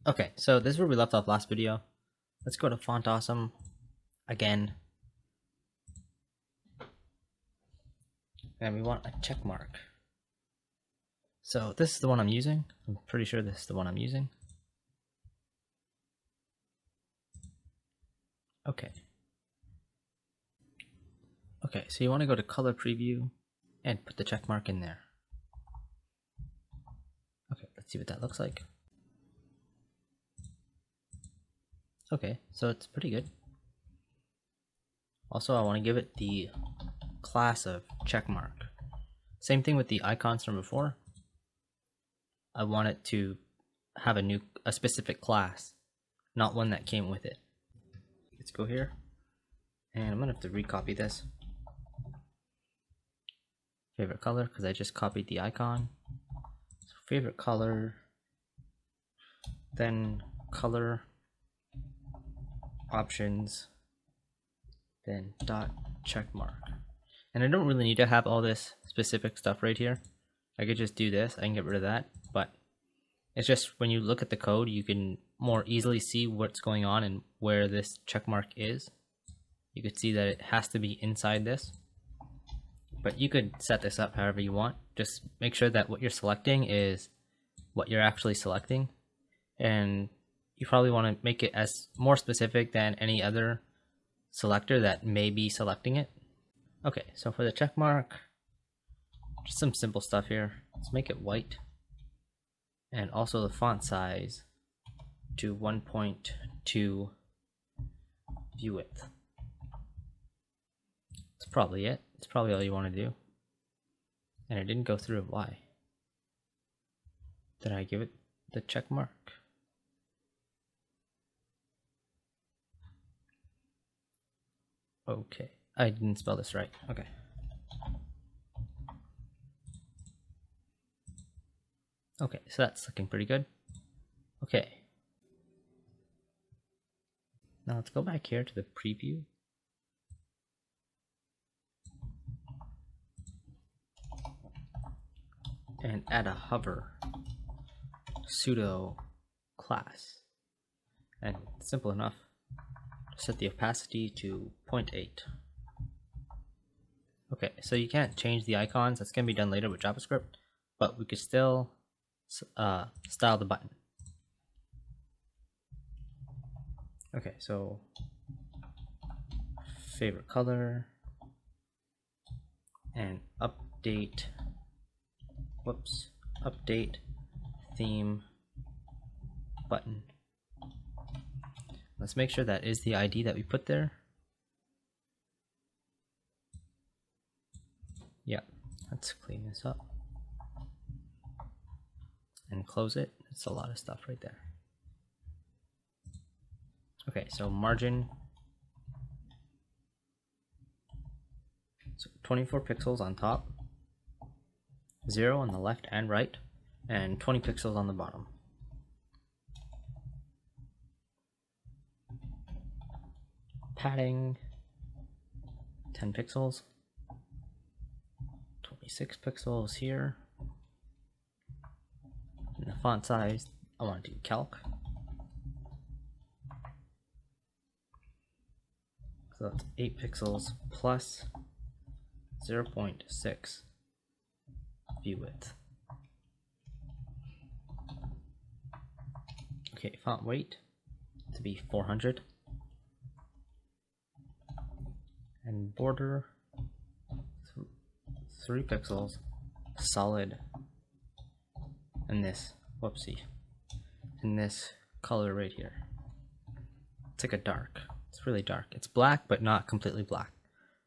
Okay, so this is where we left off last video. Let's go to Font Awesome again. And we want a check mark. So this is the one I'm using. I'm pretty sure this is the one I'm using. Okay. Okay, so you want to go to color preview and put the check mark in there. Okay, let's see what that looks like. Okay, so it's pretty good. Also, I want to give it the class of checkmark. Same thing with the icons from before. I want it to have a specific class, not one that came with it. Let's go here, and I'm gonna have to recopy this. Favorite color, because I just copied the icon. So favorite color, then color options, then dot check mark. And I don't really need to have all this specific stuff right here. I could just do this, I can get rid of that, but it's just when you look at the code, you can more easily see what's going on and where this check mark is. You could see that it has to be inside this, but you could set this up however you want. Just make sure that what you're selecting is what you're actually selecting, and you probably want to make it as more specific than any other selector that may be selecting it. Okay, so for the check mark, just some simple stuff here. Let's make it white, and also the font size to 1.2 view width. That's probably it. It's probably all you want to do. And it didn't go through. Why? Did I give it the check mark? Okay, I didn't spell this right. Okay. Okay, so that's looking pretty good. Okay. Now let's go back here to the preview. And add a hover pseudo class. And simple enough. Set the opacity to 0.8. Okay, so you can't change the icons. That's going to be done later with JavaScript, but we could still style the button. Okay, so favorite color and update theme button. Let's make sure that is the ID that we put there. Yeah, let's clean this up and close it. It's a lot of stuff right there. Okay, so margin, so 24 pixels on top, 0 on the left and right, and 20 pixels on the bottom. Padding, 10 pixels, 26 pixels here. And the font size, I want to do calc. So that's 8 pixels plus 0.6 view width. Okay, font weight to be 400. And border 3 pixels solid in this, in this color right here. It's like a dark, it's really dark. It's black, but not completely black,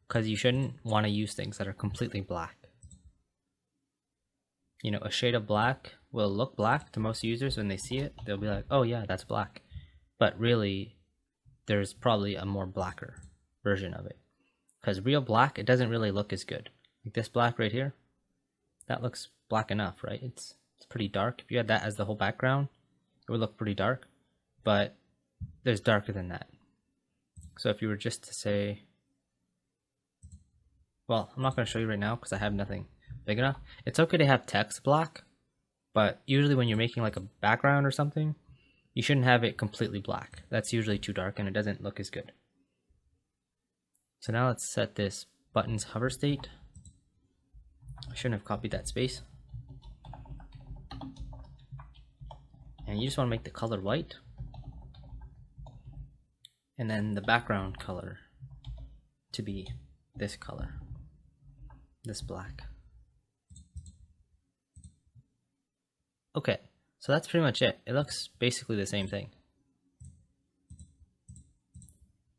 because you shouldn't want to use things that are completely black. You know, a shade of black will look black to most users. When they see it, they'll be like, oh yeah, that's black. But really, there's probably a more blacker version of it. Because real black, it doesn't really look as good. Like this black right here, that looks black enough, right? It's pretty dark. If you had that as the whole background, it would look pretty dark. But there's darker than that. So if you were just to say, well, I'm not going to show you right now because I have nothing big enough. It's okay to have text black, but usually when you're making like a background or something, you shouldn't have it completely black. That's usually too dark and it doesn't look as good. So now let's set this button's hover state. I shouldn't have copied that space. And you just want to make the color white. And then the background color to be this color, this black. Okay, so that's pretty much it. It looks basically the same thing.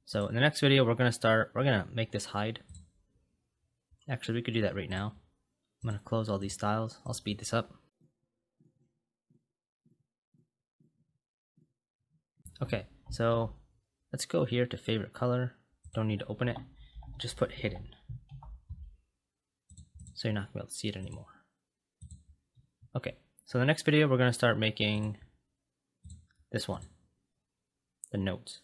So in the next video, we're gonna make this hide. Actually, we could do that right now. I'm gonna close all these styles. I'll speed this up. Okay, so let's go here to favorite color. Don't need to open it. Just put hidden. So you're not gonna be able to see it anymore. Okay, so the next video we're gonna start making this one, the notes.